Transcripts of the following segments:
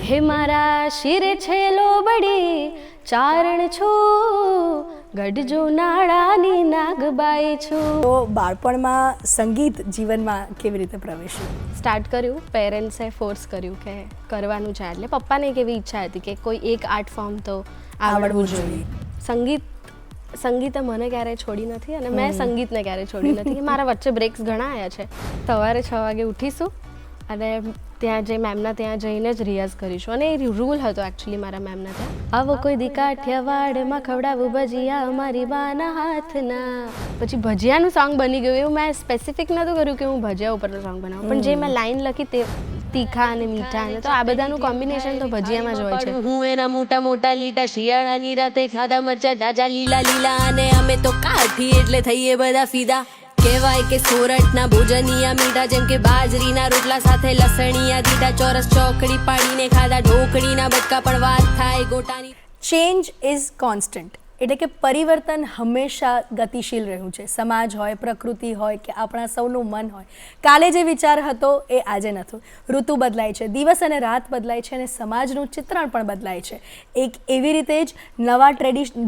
હે મારા શિરે છે લોબડી ચારણ છું, ગઢજો નાળાની નાગબાઈ છું. તો બાળપણમાં સંગીત જીવનમાં કેવી રીતે પ્રવેશ્યું? સ્ટાર્ટ કર્યું, પેરેન્ટ્સે ફોર્સ કર્યું કે કરવાનું છે. એટલે પપ્પાને એક એવી ઈચ્છા હતી કે કોઈ એક આર્ટ ફોર્મ તો આવડવું જોઈએ. સંગીતે મને ક્યારેય છોડી નથી અને મેં સંગીતને ક્યારેય છોડી નથી. મારા વચ્ચે બ્રેક્સ ઘણા આવ્યા છે. સવારે 6 વાગે ઉઠીશું અને ત્યાં જે મેમના ત્યાં જઈને જ રિયાઝ કરીશું. અને એ રૂલ હતો એકચ્યુઅલી મારા મેમના ત્યાં. આવો કોઈ દી કાઠિયાવાડમાં ખવડાવું ભજીયા અમારી બાના હાથના. પછી ભજીયાનું સોંગ બની ગયું. એવું મેં સ્પેસિફિક નહોતું કર્યું કે હું ભજીયા ઉપરનું સોંગ બનાવું, પણ જે મેં લાઈન લખી તે તીખા અને મીઠા, અને તો આ બધાનું કોમ્બિનેશન તો ભજીયામાં જ હોય છે. હું એના મોટા મોટા લીટા શિયાળાની રાતે ખાધા મરચા જાજા લીલા લીલા, અને અમે તો કાઠી એટલે થઈએ બધા ફીદા. કહેવાય કે સોરઠના ભોજનિયા મીઠા, જેમ કે બાજરીના રોટલા સાથે લસણિયા દીધા. ચોરસ ચોકડી પાડીને ખાધા ઢોકળીના બટકા, પણ વાત થાય ગોટાની. ચેન્જ ઇઝ કોન્સ્ટન્ટ, એટલે કે પરિવર્તન હંમેશા ગતિશીલ રહ્યું છે. સમાજ હોય, પ્રકૃતિ હોય કે આપણા સૌનું મન હોય. કાલે જે વિચાર હતો એ આજે નથી. ઋતુ બદલાય છે, દિવસ અને રાત બદલાય છે, અને સમાજનું ચિત્રણ પણ બદલાય છે. એક એવી રીતે જ નવા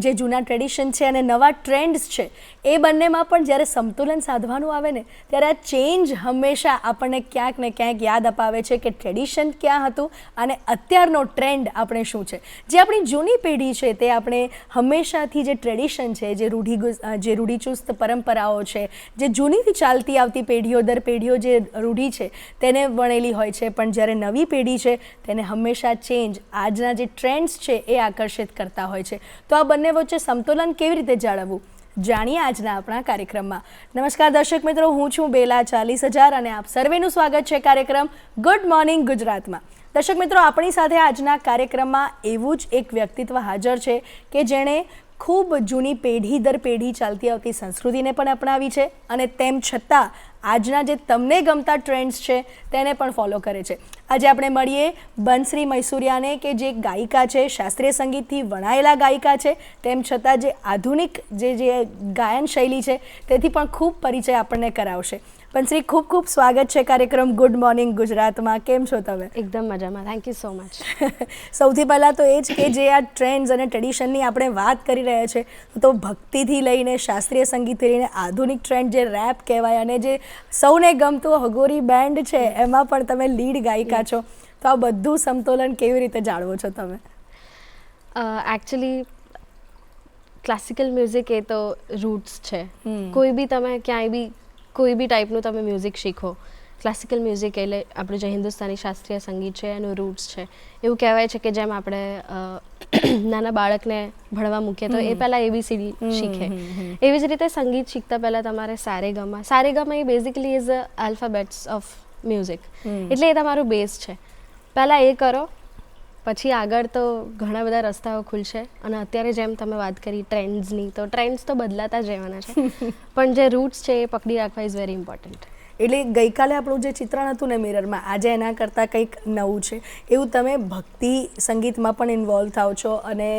જે જૂના ટ્રેડિશન છે અને નવા ટ્રેન્ડ્સ છે, એ બંનેમાં પણ જ્યારે સંતુલન સાધવાનું આવે ને, ત્યારે આ ચેન્જ હંમેશા આપણને ક્યાંક ને ક્યાંક યાદ અપાવે છે કે ટ્રેડિશન ક્યાં હતું અને અત્યારનો ટ્રેન્ડ આપણે શું છે. જે આપણી જૂની પેઢી છે તે આપણે હંમેશા જે ટ્રેડિશન છે, જે રૂઢિચુસ્ત પરંપરાઓ છે, જે જૂનીથી ચાલતી આવતી પેઢીઓ દર પેઢીઓ જે રૂઢિ છે તેને વણેલી હોય છે, પણ જ્યારે નવી પેઢી છે તેને હંમેશા ચેન્જ, આજના જે ટ્રેન્ડ્સ છે એ આકર્ષિત કરતા હોય છે. તો આ બંને વચ્ચે સંતુલન કેવી રીતે જાળવવું, જાણીએ આજના આપણા કાર્યક્રમમાં. નમસ્કાર દર્શક મિત્રો, હું છું બેલા 40,000 અને આપ સર્વેનું સ્વાગત છે કાર્યક્રમ ગુડ મોર્નિંગ ગુજરાતમાં. દર્શક મિત્રો, આપણી સાથે આજના કાર્યક્રમમાં એવું જ એક વ્યક્તિત્વ હાજર છે કે જેણે ખૂબ જૂની પેઢી દર પેઢી ચાલતી આવતી સંસ્કૃતિને પણ અપનાવી છે અને તેમ છતાં આજના જે તમને ગમતા ટ્રેન્ડ્સ છે તેને પણ ફોલો કરે છે. આજે આપણે મળીએ બંશ્રી મૈસુરિયાને, કે જે ગાયિકા છે, શાસ્ત્રીય સંગીતથી વણાયેલા ગાયિકા છે, તેમ છતાં જે આધુનિક જે ગાયન શૈલી છે તેથી પણ ખૂબ પરિચય આપણને કરાવશે. બંશ્રી, ખૂબ ખૂબ સ્વાગત છે કાર્યક્રમ ગુડ મોર્નિંગ ગુજરાતમાં. કેમ છો તમે? એકદમ મજામાં, થેન્ક યુ સો મચ. સૌથી પહેલાં તો એ જ કે જે આ ટ્રેન્ડ્સ અને ટ્રેડિશનની આપણે વાત કરી રહ્યા છે, તો ભક્તિથી લઈને શાસ્ત્રીય સંગીતથી લઈને આધુનિક ટ્રેન્ડ જે રેપ કહેવાય અને જે સૌને ગમતું હગોરી બેન્ડ છે એમાં પણ તમે લીડ ગાયિકા છો. તો આ બધું સંતુલન કેવી રીતે જાળવો છો તમે? એકચ્યુઅલી ક્લાસિકલ મ્યુઝિક એ તો રૂટ્સ છે. કોઈ બી તમે ક્યાંય બી કોઈ બી ટાઈપનું તમે મ્યુઝિક શીખો, ક્લાસિકલ મ્યુઝિક એટલે આપણું જે હિન્દુસ્તાની શાસ્ત્રીય સંગીત છે એનું રૂટ્સ છે. એવું કહેવાય છે કે જેમ આપણે નાના બાળકને ભણવા મૂકીએ તો એ પહેલાં ABCD શીખે, એવી જ રીતે સંગીત શીખતા પહેલાં તમારે સારેગામા એ basically is alphabets of music, એટલે એ તમારું બેઝ છે. પહેલાં એ કરો, પછી આગળ તો ઘણા બધા રસ્તાઓ ખુલશે. અને અત્યારે જેમ તમે વાત કરી ટ્રેન્ડ્સની, તો ટ્રેન્ડ્સ તો બદલાતા જ રહેવાના છે, પણ જે રૂટ્સ છે એ પકડી રાખવા ઇઝ વેરી ઇમ્પોર્ટન્ટ. એટલે ગઈકાલે આપણું જે ચિત્રણ હતું ને મિરરમાં, આજે એના કરતાં કંઈક નવું છે. એવું તમે ભક્તિ સંગીતમાં પણ ઇન્વોલ્વ થાવ છો અને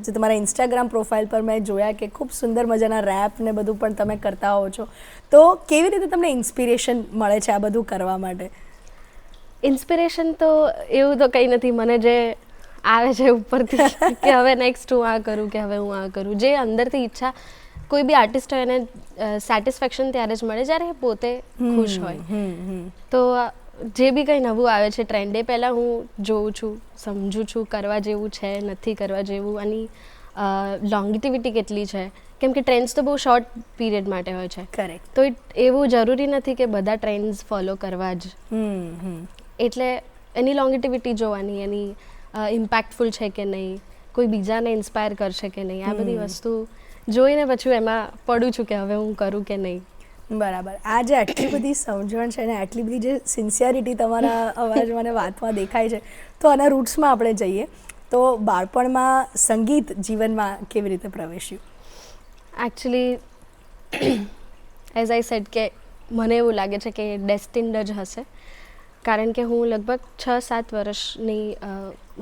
જે તમારા ઇન્સ્ટાગ્રામ પ્રોફાઇલ પર મેં જોયા કે ખૂબ સુંદર મજાના રેપ ને બધું પણ તમે કરતા હોવ છો. તો કેવી રીતે તમને ઇન્સ્પિરેશન મળે છે આ બધું કરવા માટે? ઇન્સ્પિરેશન તો એવું તો કંઈ નથી, મને જે આવે છે ઉપરથી કે હવે નેક્સ્ટ હું આ કરું, કે હવે હું આ કરું. જે અંદરથી ઈચ્છા, કોઈ બી આર્ટિસ્ટ હોય એને સેટિસ્ફેક્શન ત્યારે જ મળે જ્યારે એ પોતે ખુશ હોય. તો જે બી કંઈ નવું આવે છે ટ્રેન્ડ, એ પહેલાં હું જોઉં છું, સમજું છું કરવા જેવું છે, નથી કરવા જેવું, આની લોંગિટિવિટી કેટલી છે, કેમ કે ટ્રેન્ડ્સ તો બહુ શોર્ટ પીરિયડ માટે હોય છે. કરેક્ટ. તો એવું જરૂરી નથી કે બધા ટ્રેન્ડ્સ ફોલો કરવા જ. એટલે એની લોંગિટિવિટી જોવાની, એની ઇમ્પેક્ટફુલ છે કે નહીં, કોઈ બીજાને ઇન્સ્પાયર કરશે કે નહીં, આ બધી વસ્તુ જોઈને પછી એમાં પડું છું કે હવે હું કરું કે નહીં. બરાબર. આ જે આટલી બધી સમજણ છે ને આટલી બધી જે સિન્સિયરિટી તમારા અવાજમાં અને વાતમાં દેખાય છે, તો આના રૂટ્સમાં આપણે જઈએ તો બાળપણમાં સંગીત જીવનમાં કેવી રીતે પ્રવેશ્યું? એકચ્યુઅલી એઝ આઈ સેડ કે મને એવું લાગે છે કે ડેસ્ટિન્ડ જ હશે, કારણ કે હું લગભગ 6-7 વર્ષની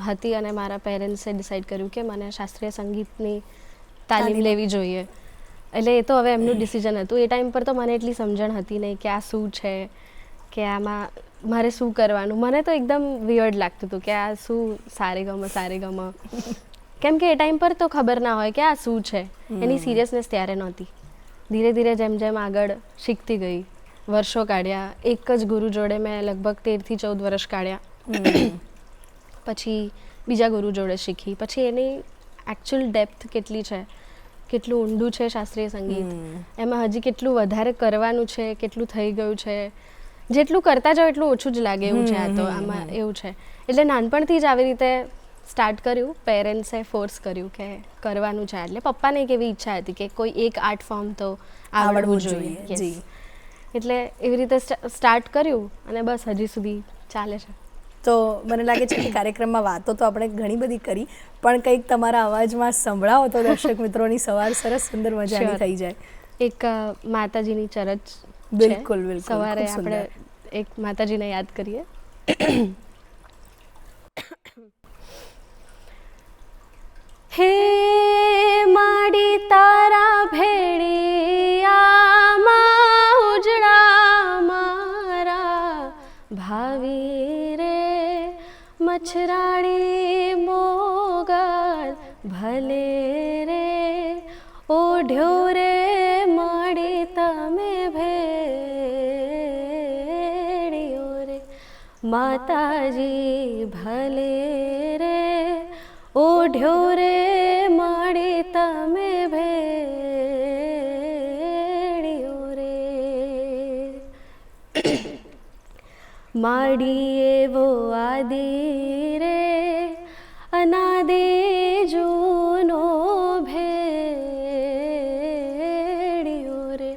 હતી અને મારા પેરેન્ટ્સે ડિસાઈડ કર્યું કે મને શાસ્ત્રીય સંગીતની તાલીમ લેવી જોઈએ. એટલે એ તો હવે એમનું ડિસિઝન હતું. એ ટાઈમ પર તો મને એટલી સમજણ હતી નહીં કે આ શું છે, કે આમાં મારે શું કરવાનું. મને તો એકદમ વિયર્ડ લાગતું હતું કે આ શું સારેગમ કેમ કે એ ટાઈમ પર તો ખબર ના હોય કે આ શું છે. એની સિરિયસનેસ ત્યારે નહોતી. ધીરે ધીરે જેમ જેમ આગળ શીખતી ગઈ, વર્ષો કાઢ્યા. એક જ ગુરુ જોડે મેં લગભગ 13 થી 14 વર્ષ કાઢ્યા. પછી બીજા ગુરુ જોડે શીખી. પછી એની એકચ્યુઅલ ડેપ્થ કેટલી છે, કેટલું ઊંડું છે શાસ્ત્રીય સંગીત, એમાં હજી કેટલું વધારે કરવાનું છે, કેટલું થઈ ગયું છે. જેટલું કરતા જાઓ એટલું ઓછું જ લાગે એવું છે. આ તો આમાં એવું છે. એટલે નાનપણથી જ આવી રીતે સ્ટાર્ટ કર્યું. પેરેન્ટ્સે ફોર્સ કર્યું કે કરવાનું છે. એટલે પપ્પાને એક એવી ઈચ્છા હતી કે કોઈ એક આર્ટ ફોર્મ તો આવડવું જોઈએ. Yes. એટલે એવી રીતે સ્ટાર્ટ કર્યું અને બસ હજી સુધી ચાલે છે. તો મને લાગે છે કે કાર્યક્રમમાં વાતો તો આપણે ઘણી બધી કરી, પણ કંઈક તમારા અવાજમાં સંભળાવો તો દર્શક મિત્રોની સવાર સરસ સુંદર મજાની થઈ જાય. એક માતાજીની ચરચ છે. બિલકુલ બિલકુલ. સવારે ખૂબ સુંદર. આપણે એક માતાજીને યાદ કરીએ. હે માડી તારા ભેળિયામાં ઉજળા મારા ભાવી રે મચ્છરાણી મોગલ ભલે રે ઓઢ્યો રે માડી તમે ભેળિયો રે માતાજી ભલે રે ઓઢ્યો રે માડી તમે ભેળિયો રે માડી એવો આદિ રે અનાદિ જૂનો ભેળિયો રે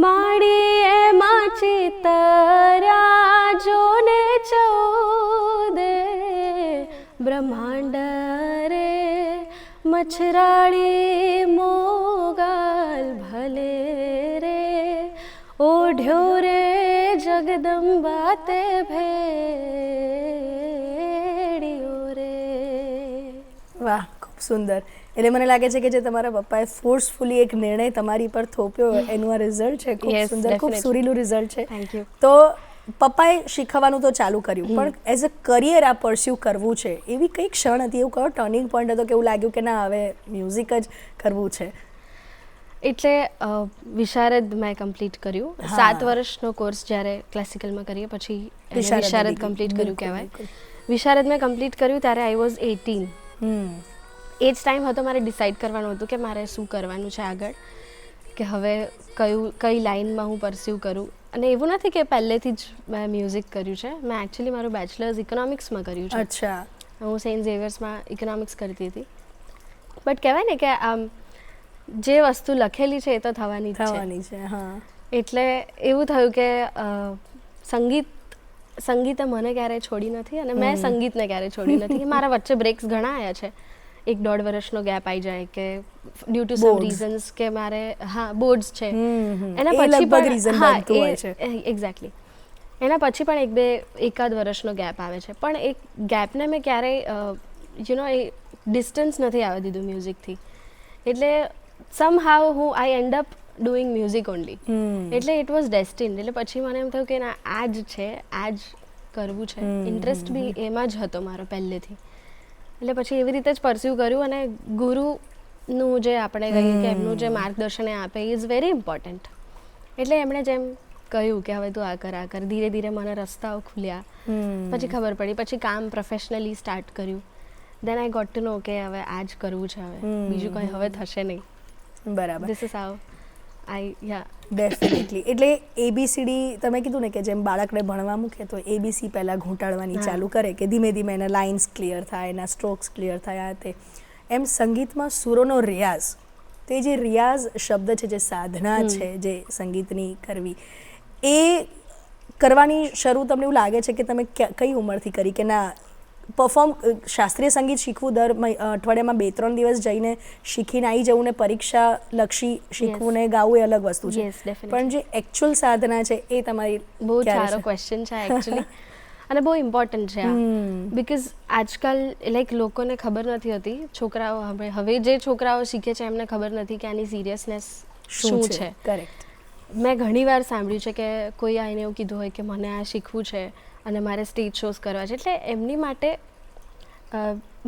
માડી એમાં ચિતર્યા જોને ચૌદે બ્રહ્માંડ રે મચ્છરાળી મોગલ ભલે રે ઓઢ્યો રે જગદંબા તે ભેળિયો રે. વાહ, ખૂબ સુંદર. એટલે મને લાગે છે કે જે તમારા પપ્પાએ ફોર્સફુલી એક નિર્ણય તમારી પર થોપ્યો એનું આ રિઝલ્ટ છે. ખૂબ Yes, સુંદર, ખૂબ definitely. સુરીલું રિઝલ્ટ છે. Thank you. તો પપ્પાએ શીખવવાનું તો ચાલુ કર્યું, પણ એઝ અ કરિયર આ પરસ્યુ કરવું છે એવી કઈ ક્ષણ હતી, એવું કયો ટર્નિંગ પોઈન્ટ હતો કે એવું લાગ્યું કે ના હવે મ્યુઝિક જ કરવું છે? એટલે વિશારદ મેં કમ્પ્લીટ કર્યું. 7 વર્ષનો કોર્સ જ્યારે ક્લાસિકલમાં કરીએ પછી વિશારદ કમ્પ્લીટ કર્યું કહેવાય. વિશારદ મેં કમ્પ્લીટ કર્યું ત્યારે આઈ વોઝ 18. એ જ ટાઈમ હતો મારે ડિસાઇડ કરવાનું હતું કે મારે શું કરવાનું છે આગળ, કે હવે કઈ લાઇનમાં હું પરસ્યુ કરું. અને એવું નથી કે પહેલેથી જ મેં મ્યુઝિક કર્યું છે. મેં એકચ્યુઅલી મારું બેચલર્સ ઇકોનોમિક્સમાં કર્યું છે. અચ્છા. હું સેન્ટ ઝેવિયર્સમાં ઇકોનોમિક્સ કરતી હતી. બટ કહેવાય ને કે આમ જે વસ્તુ લખેલી છે એ તો થવાની જ છે. હા. એટલે એવું થયું કે સંગીતે મને ક્યારેય છોડી નથી અને મેં સંગીતને ક્યારેય છોડી નથી. કે મારા વચ્ચે બ્રેક્સ ઘણા આવ્યા છે. 1-1.5 વર્ષનો ગેપ આવી જાય કે ડ્યુ ટુ સમ રીઝન્સ કે મારે બોર્ડ્સ છે એના પછી પણ એક્ઝેક્ટલી એના પછી પણ 1-2 વર્ષનો ગેપ આવે છે. પણ એ ગેપને મેં ક્યારેય એ ડિસ્ટન્સ નથી આવવા દીધું મ્યુઝિકથી. એટલે સમહાઉ I end up doing music only. એટલે ઇટ વોઝ ડેસ્ટિન્ડ. એટલે પછી મને એમ થયું કે ના આ જ છે, આ જ કરવું છે. ઇન્ટરેસ્ટ બી એમાં જ હતો મારો પહેલેથી. એટલે પછી એવી રીતે જ પરસ્યુ કર્યું. અને ગુરુનું જે આપણે કહીએ કે એમનું જે માર્ગદર્શન એ આપે ઇઝ વેરી ઇમ્પોર્ટન્ટ. એટલે એમણે જેમ કહ્યું કે હવે તું આ કર. ધીરે ધીરે મને રસ્તાઓ ખુલ્યા. પછી ખબર પડી. પછી કામ પ્રોફેશનલી સ્ટાર્ટ કર્યું. દેન આઈ ગોટ ટુ નો કે હવે આ જ કરવું છે, હવે બીજું કંઈ હવે થશે નહીં. બરાબર. This is how definitely. એટલે ABCD તમે કીધું ને કે જેમ બાળકને ભણવા મૂકે તો ABC પહેલાં ઘૂંટાડવાની ચાલુ કરે કે ધીમે ધીમે એના લાઇન્સ ક્લિયર થાય, એના સ્ટ્રોક્સ ક્લિયર થાય. આ તે એમ સંગીતમાં સુરોનો રિયાઝ, તો એ જે રિયાઝ શબ્દ છે, જે સાધના છે જે સંગીતની કરવી, એ કરવાની શરૂ તમને એવું લાગે છે કે તમે કઈ ઉંમરથી કરી કે ના શાસ્ત્રીય સંગીત શીખવું દર અઠવાડિયામાં 2-3 દિવસ જઈને શીખીને આવી જવું ને પરીક્ષા લક્ષી શીખવું ને ગાવું એ અલગ વસ્તુ છે, પણ જે એકચ્યુઅલ સાધના છે એ તમારી બહુ સારો ક્વેશ્ચન છે એકચ્યુઅલી અને બહુ ઇમ્પોર્ટન્ટ છે આ. બીકોઝ આજકાલ લાઈક લોકોને ખબર નથી હોતી, છોકરાઓ હવે જે છોકરાઓ શીખે છે એમને ખબર નથી કે આની સિરિયસનેસ શું છે. કરેક્ટ. મેં ઘણીવાર સાંભળ્યું છે કે કોઈ આવીને એવું કીધું હોય કે મને આ શીખવું છે અને મારે સ્ટેજ શોઝ કરવા છે, એટલે એમની માટે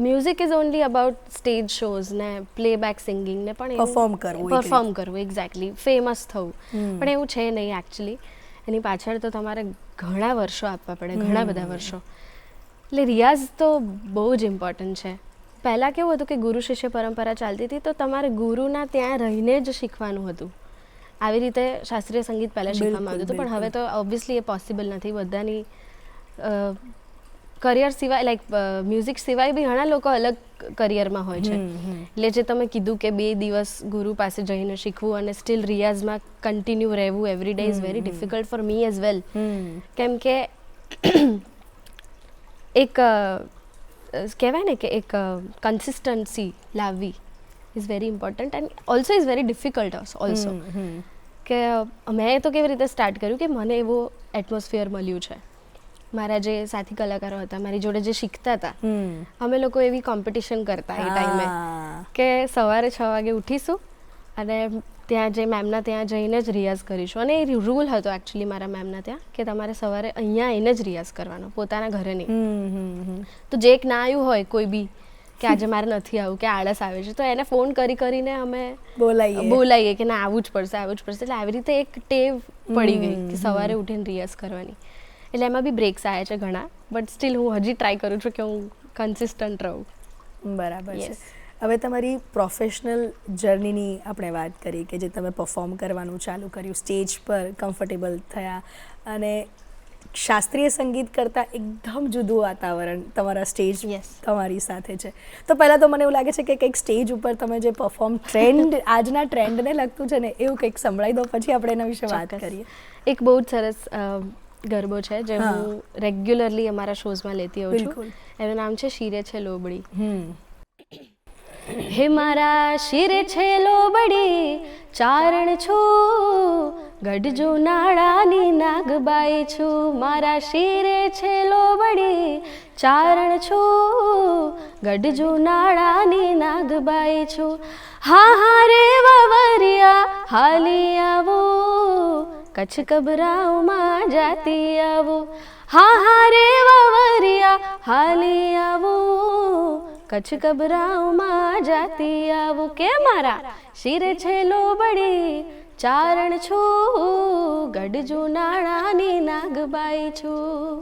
music is only about stage shows ને પ્લેબેક સિંગિંગ ને પણ Perform કરવું, એક પરફોર્મ કરવું, એક્ઝેક્ટલી ફેમસ થવું, પણ એવું છે નહીં એકચ્યુઅલી. એની પાછળ તો તમારે ઘણા વર્ષો આપવા પડે, ઘણા બધા વર્ષો. એટલે રિયાઝ તો બહુ જ ઇમ્પોર્ટન્ટ છે. પહેલાં કેવું હતું કે ગુરુ શિષ્ય પરંપરા ચાલતી હતી, તો તમારે ગુરુના ત્યાં રહીને જ શીખવાનું હતું. આવી રીતે શાસ્ત્રીય સંગીત પહેલાં શીખવામાં આવતું હતું, પણ હવે તો ઓબ્વિયસલી એ પોસિબલ નથી. બધાની કરિયર સિવાય લાઈક મ્યુઝિક સિવાય બી ઘણા લોકો અલગ કરિયરમાં હોય છે. એટલે જે તમે કીધું કે 2 દિવસ ગુરુ પાસે જઈને શીખવું અને સ્ટીલ રિયાઝમાં કન્ટિન્યુ રહેવું every day is very difficult for me as well. કેમ કે એક કહેવાય ને કે એક કન્સિસ્ટન્સી લાવવી is very important and also is very difficult also. કે મેં તો કેવી રીતે સ્ટાર્ટ કર્યું કે મને એવો એટમોસ્ફિયર મળ્યું છે. મારા જે સાથી કલાકારો હતા, મારી જોડે જે શીખતા હતા, અમે લોકો એવી કોમ્પિટિશન કરતા એ ટાઈમે કે સવારે 6 વાગે ઉઠીશું અને ત્યાં જે મેમના ત્યાં જઈને જ રિયાઝ કરીશું. અને એ રૂલ હતો એકચ્યુઅલી મારા મેમના ત્યાં કે તમારે સવારે અહીંયા આવીને જ રિયાઝ કરવાનો, પોતાના ઘરે નહીં. તો જે એક ના આવ્યું હોય કોઈ બી કે આજે મારે નથી આવું કે આળસ આવે છે, તો એને ફોન કરીને અમે બોલાઈએ કે ના આવવું જ પડશે, આવવું જ પડશે. એટલે આવી રીતે એક ટેવ પડી ગઈ કે સવારે ઉઠીને રિયાઝ કરવાની. એટલે એમાં બી બ્રેક્સ આવ્યા છે ઘણા, બટ સ્ટીલ હું હજી ટ્રાય કરું છું કે હું કન્સિસ્ટન્ટ રહું. બરાબર છે. હવે તમારી પ્રોફેશનલ જર્નીની આપણે વાત કરી કે જે તમે પરફોર્મ કરવાનું ચાલુ કર્યું, સ્ટેજ પર કમ્ફર્ટેબલ થયા અને શાસ્ત્રીય સંગીત કરતાં એકદમ જુદું વાતાવરણ તમારા સ્ટેજ તમારી સાથે છે. તો પહેલાં તો મને એવું લાગે છે કે કંઈક સ્ટેજ ઉપર તમે જે પરફોર્મ આજના ટ્રેન્ડને લગતું છે ને એવું કંઈક સંભળાવી દો, પછી આપણે એના વિશે વાત કરીએ. એક બહુ જ સરસ ગરબો છે જે હું રેગ્યુલરલી અમારા શોઝમાં લેતી હોઉં છું. એનું નામ છે શિરે છે લોબડી. હે મારા શિરે છે લોબડી ચારણ છું, ગઢજો નાળાની નાગબાઈ છું. મારા શિરે છે લોબડી ચારણ છું, ગઢજો નાળાની નાગબાઈ છું. હા હા રે વવરિયા હાલી આવો, કચ્છ કબરાઓમાં જાતી આવો. હા હા રે વવરિયા હાલી આવો, કચ્છ કબરાઓમાં જાતી આવો. કે મારા શિરે છે લોબડી ચારણ છું, ગઢજો નાળાની નાગબાઈ છું.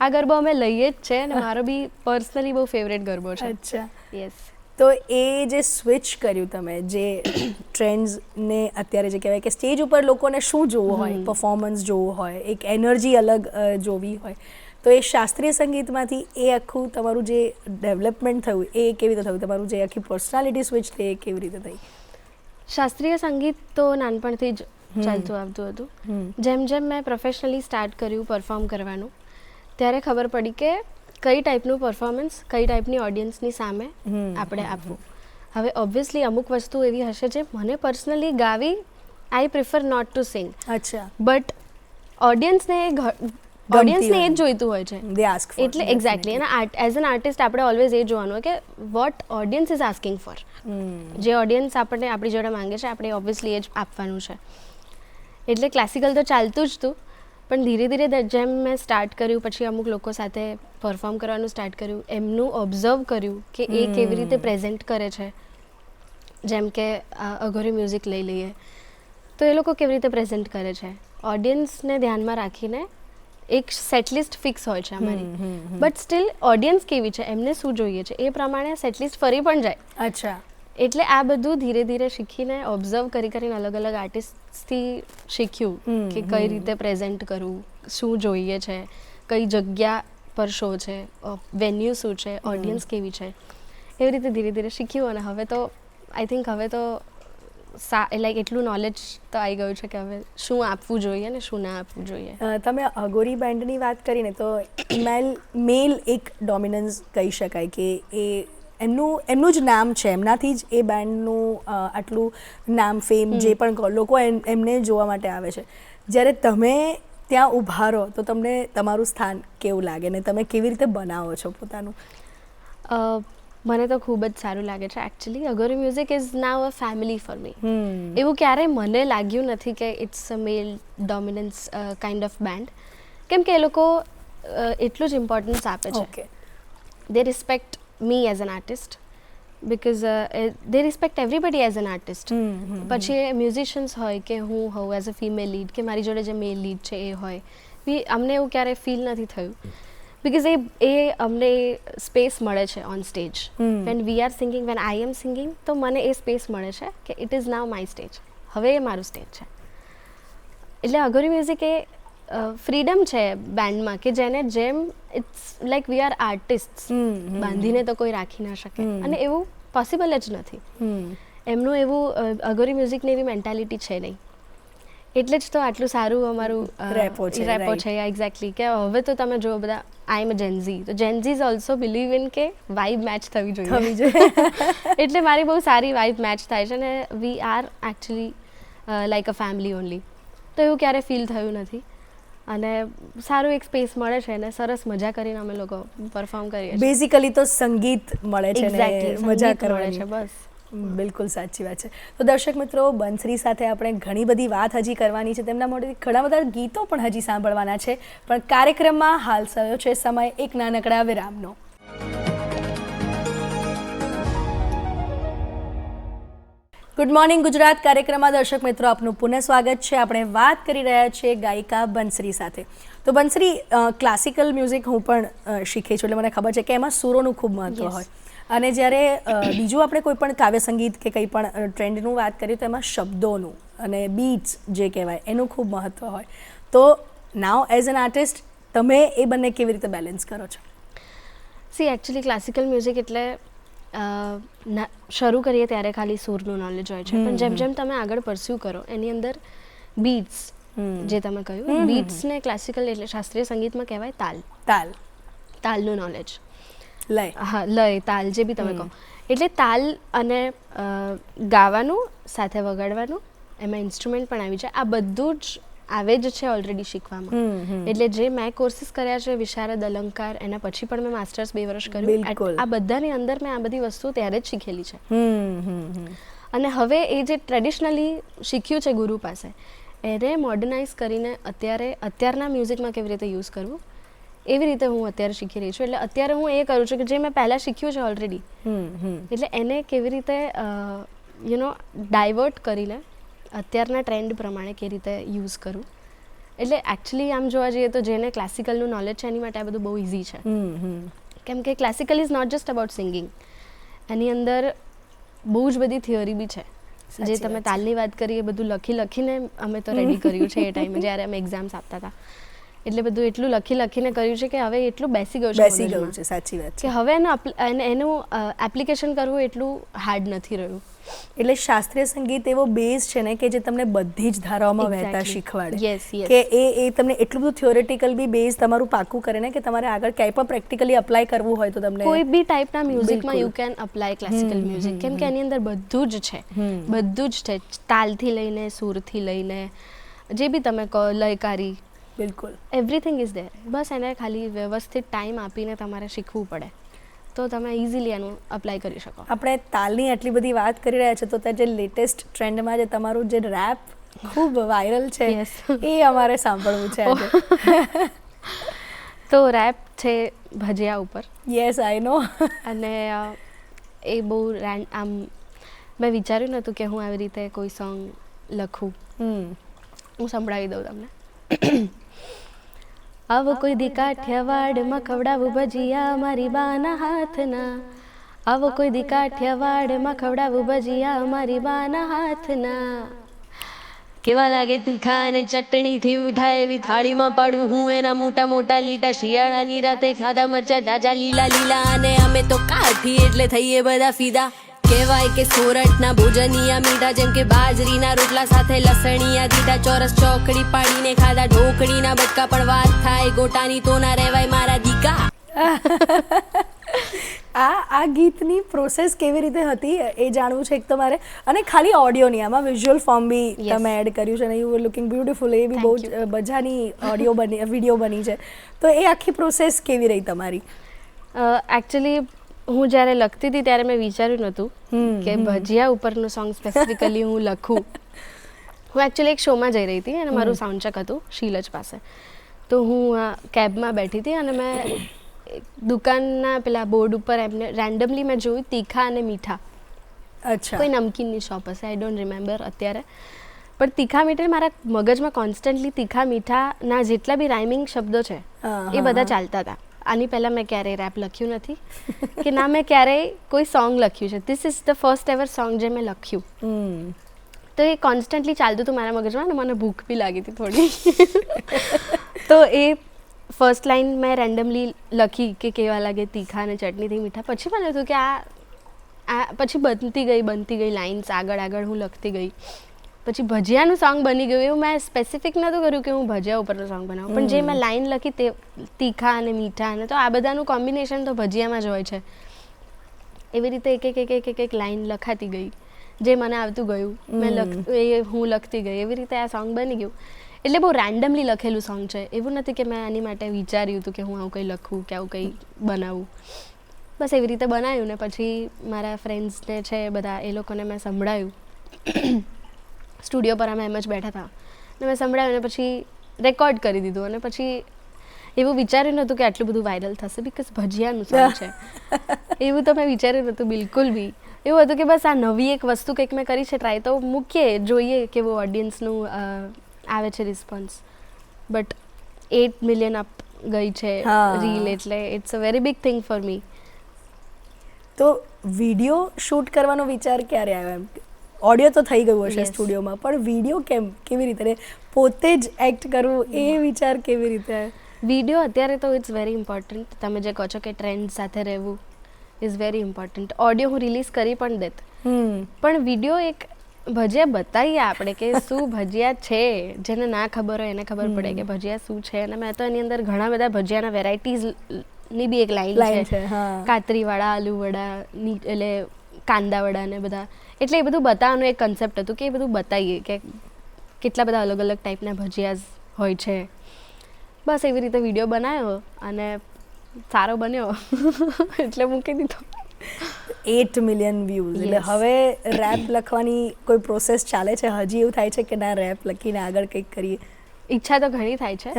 આ ગરબો અમે લઈએ જ છે અને મારો બી પર્સનલી બહુ ફેવરેટ ગરબો છે. અચ્છા, યસ. તો એ જે સ્વિચ કર્યું તમે, જે ટ્રેન્ડ્સને અત્યારે જે કહેવાય કે સ્ટેજ ઉપર લોકોને શું જોવું હોય, પરફોર્મન્સ જોવું હોય, એક એનર્જી અલગ જોવી હોય, તો એ શાસ્ત્રીય સંગીતમાંથી એ આખું તમારું જે ડેવલપમેન્ટ થયું એ કેવી રીતે થયું? તમારું જે આખી પર્સનાલિટી સ્વિચ થઈ એ કેવી રીતે થઈ? શાસ્ત્રીય સંગીત તો નાનપણથી જ ચાલતું આવતું હતું. જેમ જેમ મેં પ્રોફેશનલી સ્ટાર્ટ કર્યું પરફોર્મ કરવાનું, ત્યારે ખબર પડી કે કઈ ટાઈપનું પરફોર્મન્સ કઈ ટાઈપની ઓડિયન્સની સામે આપણે આપવું. હવે ઓબ્વિયસલી અમુક વસ્તુ એવી હશે જે મને પર્સનલી ગાવી I prefer not to sing. અચ્છા. બટ ઓડિયન્સને એ જ જોઈતું હોય છે. એટલે એક્ઝેક્ટલી. અને એઝ એન આર્ટિસ્ટ આપણે ઓલવેઝ એ જોવાનું હોય કે what audience is asking for. જે ઓડિયન્સ આપણને આપણી જોડે માંગે છે આપણે ઓબ્વિયસલી એ જ આપવાનું છે. એટલે ક્લાસિકલ તો ચાલતું જ હતું, પણ ધીરે ધીરે જેમ મેં સ્ટાર્ટ કર્યું, પછી અમુક લોકો સાથે પરફોર્મ કરવાનું સ્ટાર્ટ કર્યું, એમનું ઓબ્ઝર્વ કર્યું કે એ કેવી રીતે પ્રેઝન્ટ કરે છે. જેમ કે અઘોરી મ્યુઝિક લઈ લઈએ તો એ લોકો કેવી રીતે પ્રેઝન્ટ કરે છે, ઓડિયન્સને ધ્યાનમાં રાખીને એક સેટલિસ્ટ ફિક્સ હોય છે અમારી, બટ સ્ટીલ ઓડિયન્સ કેવી છે, એમને શું જોઈએ છે, એ પ્રમાણે સેટલિસ્ટ ફરી પણ જાય. અચ્છા. એટલે આ બધું ધીરે ધીરે શીખીને ઓબ્ઝર્વ કરીને અલગ અલગ આર્ટિસ્ટથી શીખ્યું કે કઈ રીતે પ્રેઝન્ટ કરવું, શું જોઈએ છે, કઈ જગ્યા પર શો છે, વેન્યુ શું છે, ઓડિયન્સ કેવી છે, એવી રીતે ધીરે ધીરે શીખ્યું. અને હવે તો આઈ થિંક હવે તો લાઈક એટલું નોલેજ તો આવી ગયું છે કે હવે શું આપવું જોઈએ ને શું ના આપવું જોઈએ. તમે અઘોરી બેન્ડની વાત કરીને તો મેલ એક ડોમિનન્સ કહી શકાય કે એમનું જ નામ છે, એમનાથી જ એ બેન્ડનું આટલું નામ, ફેમ, જે પણ લોકો એમને જોવા માટે આવે છે. જ્યારે તમે ત્યાં ઊભા રહો તો તમને તમારું સ્થાન કેવું લાગે ને તમે કેવી રીતે બનાવો છો પોતાનું? મને તો ખૂબ જ સારું લાગે છે actually. Aghori music is now a family for me. એવું ક્યારેય મને લાગ્યું નથી કે it's a male dominance kind of band, કેમ કે એ લોકો એટલું જ ઇમ્પોર્ટન્સ આપે છે. Okay. They respect me as an artist because they respect everybody as an artist. પછી એ મ્યુઝિશિયન્સ હોય કે હું હોઉં એઝ અ ફિમેલ લીડ કે મારી જોડે જે મેલ લીડ છે એ હોય, અમને એવું ક્યારેય ફીલ નથી થયું બિકોઝ એ અમને સ્પેસ મળે છે on stage. When we are singing, when I am singing, તો મને એ સ્પેસ મળે છે કે it is now my stage. હવે એ મારું સ્ટેજ છે. એટલે અઘોરી મ્યુઝિક એ ફ્રીડમ છે બેન્ડમાં કે જેને જેમ it's like we are artist. બાંધીને તો કોઈ રાખી ના શકે અને એવું પોસિબલ જ નથી. એમનું એવું અઘોરી મ્યુઝિકની એવી મેન્ટાલિટી છે નહીં. એટલે જ તો આટલું સારું અમારું રેપો છે. એક્ઝેક્ટલી. કે હવે તો તમે જો બધા આઈ એમ અ જેનઝી, તો જેનઝીઝ ઓલ્સો બિલીવ ઇન કે વાઇબ મેચ થવી જોઈએ. એટલે મારી બહુ સારી વાઇબ મેચ થાય છે અને we are actually like a family only. તો એવું ક્યારે ફીલ થયું નથી અને સારું એક સ્પેસ મળે છે અને સરસ મજા કરીને અમે લોકો પરફોર્મ કરીએ છીએ. બેઝિકલી તો સંગીત મળે છે ને એક્ઝેક્ટલી, મજા સંગીત મળે કરવાની છે બસ. બિલકુલ સાચી વાત છે. તો દર્શક મિત્રો, બંસરી સાથે આપણે ઘણી બધી વાત હજી કરવાની છે, તેમના મોઢેથી ઘણા બધા ગીતો પણ હજી સાંભળવાના છે, પણ કાર્યક્રમમાં હાલ થયો છે સમય એક નાનકડા વિરામનો. ગુડ મોર્નિંગ ગુજરાત કાર્યક્રમમાં દર્શક મિત્રો આપનું પુનઃ સ્વાગત છે. આપણે વાત કરી રહ્યા છીએ ગાયિકા બંસરી સાથે. તો બંસરી, ક્લાસિકલ મ્યુઝિક હું પણ શીખી છું, એટલે મને ખબર છે કે એમાં સુરોનું ખૂબ મહત્વ હોય. અને જ્યારે બીજું આપણે કોઈ પણ કાવ્ય સંગીત કે કંઈ પણ ટ્રેન્ડનું વાત કરીએ તો એમાં શબ્દોનું અને બીટ્સ જે કહેવાય એનું ખૂબ મહત્ત્વ હોય. તો નાવ એઝ એન આર્ટિસ્ટ તમે એ બંને કેવી રીતે બેલેન્સ કરો છો? સી એકચ્યુઅલી ક્લાસિકલ મ્યુઝિક એટલે શરૂ કરીએ ત્યારે ખાલી સૂરનું નોલેજ હોય છે, પણ જેમ જેમ તમે આગળ પરસ્યુ કરો એની અંદર બીટ્સ, જે તમે કહ્યું બીટ્સને ક્લાસિકલ એટલે શાસ્ત્રીય સંગીતમાં કહેવાય તાલનું નોલેજ. લય, તાલ, જે બી તમે કહો. એટલે તાલ અને ગાવાનું સાથે વગાડવાનું, એમાં ઇન્સ્ટ્રુમેન્ટ પણ આવી જાય, આ બધું જ આવે જ છે ઓલરેડી શીખવામાં. એટલે જે મેં કોર્સિસ કર્યા છે વિશારદ, અલંકાર, એના પછી પણ મેં માસ્ટર્સ 2 વર્ષ કર્યું. આ બધાની અંદર મેં આ બધી વસ્તુઓ ત્યારે જ શીખેલી છે. અને હવે એ જે ટ્રેડિશનલી શીખ્યું છે ગુરુ પાસે, એને મોડર્નાઇઝ કરીને અત્યારના મ્યુઝિકમાં કેવી રીતે યુઝ કરવું, એવી રીતે હું અત્યારે શીખી રહી છું. એટલે અત્યારે હું એ કરું છું કે જે મેં પહેલાં શીખ્યું છે ઓલરેડી, એટલે એને કેવી રીતે ડાયવર્ટ કરીને અત્યારના ટ્રેન્ડ પ્રમાણે કેવી રીતે યુઝ કરવું. એટલે એકચ્યુઅલી આમ જોવા જઈએ તો જેને ક્લાસિકલનું નોલેજ છે એની માટે આ બધું બહુ ઇઝી છે. કેમ કે classical is not just about singing. એની અંદર બહુ જ બધી થિયરી બી છે. જે તમે તાલની વાત કરી એ બધું લખીને અમે તો રેડી કર્યું છે એ ટાઈમે જ્યારે અમે એક્ઝામ્સ આપતા હતા. એટલે બધું એટલું લખીને કર્યું છે કે હવે એટલું બેસી ગયું છે. સાચી વાત છે કે હવે એનું એપ્લિકેશન કરવું એટલું હાર્ડ નથી રહ્યું. એટલે શાસ્ત્રીય સંગીત એવો બેઝ છે ને કે જે તમને બધી જ ધારાઓમાં વહેતા શીખવાડે, કે એ તમને એટલું બધું થિયોરેટિકલ બી બેઝ તમારું પાકું કરે ને કે તમારે આગળ ક્યાંય પણ પ્રેક્ટિકલી અપ્લાય કરવું હોય તો તમને કોઈ બી ટાઈપના મ્યુઝિકમાં you can apply classical music. કેમ કે એની અંદર બધું જ છે, બધું જ છે, તાલથી લઈને સુરથી લઈને જે બી તમે કહો, લયકારી, બિલકુલ એવરીથિંગ ઇઝ ધેર. બસ એને ખાલી વ્યવસ્થિત ટાઈમ આપીને તમારે શીખવું પડે તો તમે ઇઝીલી એનું અપ્લાય કરી શકો. આપણે તાલની આટલી બધી વાત કરી રહ્યા છે તો ત્યાં જે લેટેસ્ટ ટ્રેન્ડમાં જે તમારું જે રેપ ખૂબ વાયરલ છે એ અમારે સાંભળવું છે આજે. તો રેપ છે ભજીયા ઉપર. યસ, આઈ નો. અને એ બહુ આમ મેં વિચાર્યું નહોતું કે હું આવી રીતે કોઈ સોંગ લખું. હું સંભળાવી દઉં તમને. આવો કોઈ દી કાઠિયાવાડમાં ખવડાવું ભજીયા મારી બાના હાથના, આવો કોઈ દી કાઠિયાવાડમાં ખવડાવું ભજીયા મારી બાના હાથના. કેવા લાગે તીખા અને ચટણીથી ઉઠાય એવી થાળીમાં પાડું હું એના મોટા મોટા લીટા. શિયાળાની રાતે ખાધા મરચા જાજા લીલા લીલા અને અમે તો કાઠી એટલે થઈએ બધા ફીદા. કહેવાય કે સોરઠના ભોજનિયા મીઠા, જેમ કે બાજરીના રોટલા સાથે લસણિયા દીધા. ચોરસ ચોકડી પાડીને ખાધા ઢોકળીના બટકા, પણ વાત થાય ગોટાની તો ના રહેવાય મારા દીકા. આ ગીતની પ્રોસેસ કેવી રીતે હતી એ જાણવું છે એક તમારે, અને ખાલી ઓડિયોની, આમાં વિઝ્યુઅલ ફોર્મ બી તમે એડ કર્યું છે અને યુ આર લુકિંગ બ્યુટીફુલ. એ બી બહુ જ મજાની વિડીયો બની છે. તો એ આખી પ્રોસેસ કેવી રહી તમારી? એકચ્યુઅલી હું જ્યારે લખતી હતી ત્યારે મેં વિચાર્યું નહોતું કે ભજીયા ઉપરનું સોંગ સ્પેસિફિકલી હું લખું. હું એકચ્યુઅલી એક શોમાં જઈ રહી હતી અને મારું સાઉન્ડ ચેક હતું શીલજ પાસે. તો હું કેબમાં બેઠી હતી અને મેં દુકાનના પેલા બોર્ડ ઉપર એમને રેન્ડમલી મેં જોયું તીખા અને મીઠા. અચ્છા. કોઈ નમકીનની શોપ હશે, આઈ ડોન્ટ રિમેમ્બર અત્યારે. પણ તીખા મીઠા મારા મગજમાં કોન્સ્ટન્ટલી તીખા મીઠાના જેટલા બી રાઇમિંગ શબ્દો છે એ બધા ચાલતા હતા. આની પહેલાં મેં ક્યારેય રેપ લખ્યું નથી કે ના મેં ક્યારેય કોઈ સોંગ લખ્યું છે. This is the first ever song જે મેં લખ્યું. તો એ કોન્સ્ટન્ટલી ચાલતું હતું મારા મગજમાં અને મને ભૂખ બી લાગી હતી થોડી. તો એ ફર્સ્ટ લાઈન મેં રેન્ડમલી લખી કે કેવા લાગે તીખા અને ચટણીથી મીઠા. પછી મને હતું કે આ પછી બનતી ગઈ લાઇન્સ આગળ આગળ હું લખતી ગઈ. પછી ભજીયાનું સોંગ બની ગયું. એવું મેં સ્પેસિફિક નહોતું કર્યું કે હું ભજીયા ઉપરનું સોંગ બનાવું, પણ જે મેં લાઈન લખી તે તીખા અને મીઠા અને તો આ બધાનું કોમ્બિનેશન તો ભજીયામાં જ હોય છે. એવી રીતે એક લાઈન લખાતી ગઈ, જે મને આવતું ગયું મેં હું લખતી ગઈ. એવી રીતે આ સોંગ બની ગયું. એટલે બહુ રેન્ડમલી લખેલું સોંગ છે. એવું નથી કે મેં આની માટે વિચાર્યું હતું કે હું આવું કંઈ લખું કે આવું કંઈ બનાવું. બસ એવી રીતે બનાવ્યું ને પછી મારા ફ્રેન્ડ્સને છે બધા એ લોકોને મેં સંભળાયું. સ્ટુડિયો પર અમે એમ જ બેઠા હતા અને મેં સંભળાયું અને પછી રેકોર્ડ કરી દીધું. અને પછી એવું વિચાર્યું નહોતું કે આટલું બધું વાયરલ થશે, બિકોઝ ભજીયાનું સોંગ છે. એવું તો મેં વિચાર્યું નહોતું બિલકુલ બી. એવું હતું કે બસ આ નવી એક વસ્તુ કંઈક મેં કરી છે, ટ્રાય તો મૂકીએ, જોઈએ કેવું ઓડિયન્સનું આવે છે રિસ્પોન્સ. બટ 8 મિલિયન અપ ગઈ છે રીલ, એટલે it's a very big thing for me. તો વિડીયો શૂટ કરવાનો વિચાર ક્યારે આવ્યો? એમ ઓડિયો તો થઈ ગયું હશે સ્ટુડિયોમાં, પણ વિડીયો કેવી રીતે પોતે જ એક્ટ કરવું એ વિચાર કેવી રીતે? વિડીયો અત્યારે તો ઇટ્સ વેરી ઇમ્પોર્ટન્ટ. તમે જે કહો છો કે ટ્રેન્ડ સાથે રહેવું ઇઝ વેરી ઇમ્પોર્ટન્ટ. ઓડિયો હું રિલીઝ કરી પણ દેત, પણ વિડીયો એક ભજીયા બતાવીએ આપણે કે શું ભજીયા છે. જેને ના ખબર હોય એને ખબર પડે કે ભજીયા શું છે. અને મેં તો એની અંદર ઘણા બધા ભજીયાના વેરાયટીઝની બી એક લાઈન છે, કાતરીવાળા, આલુવડા, એટલે કાંદાવડા ને બધા. એટલે એ બધું બતાવવાનું એક કન્સેપ્ટ હતું કે એ બધું બતાવીએ કે કેટલા બધા અલગ અલગ ટાઈપના ભજીયા હોય છે. બસ એવી રીતે વિડીયો બનાવ્યો અને સારો બન્યો એટલે મૂકી દીધો. 8 મિલિયન વ્યૂઝ. એટલે હવે રેપ લખવાની કોઈ પ્રોસેસ ચાલે છે? હજી એવું થાય છે કે ના રેપ લખીને આગળ કંઈક કરીએ? ઈચ્છા તો ઘણી થાય છે.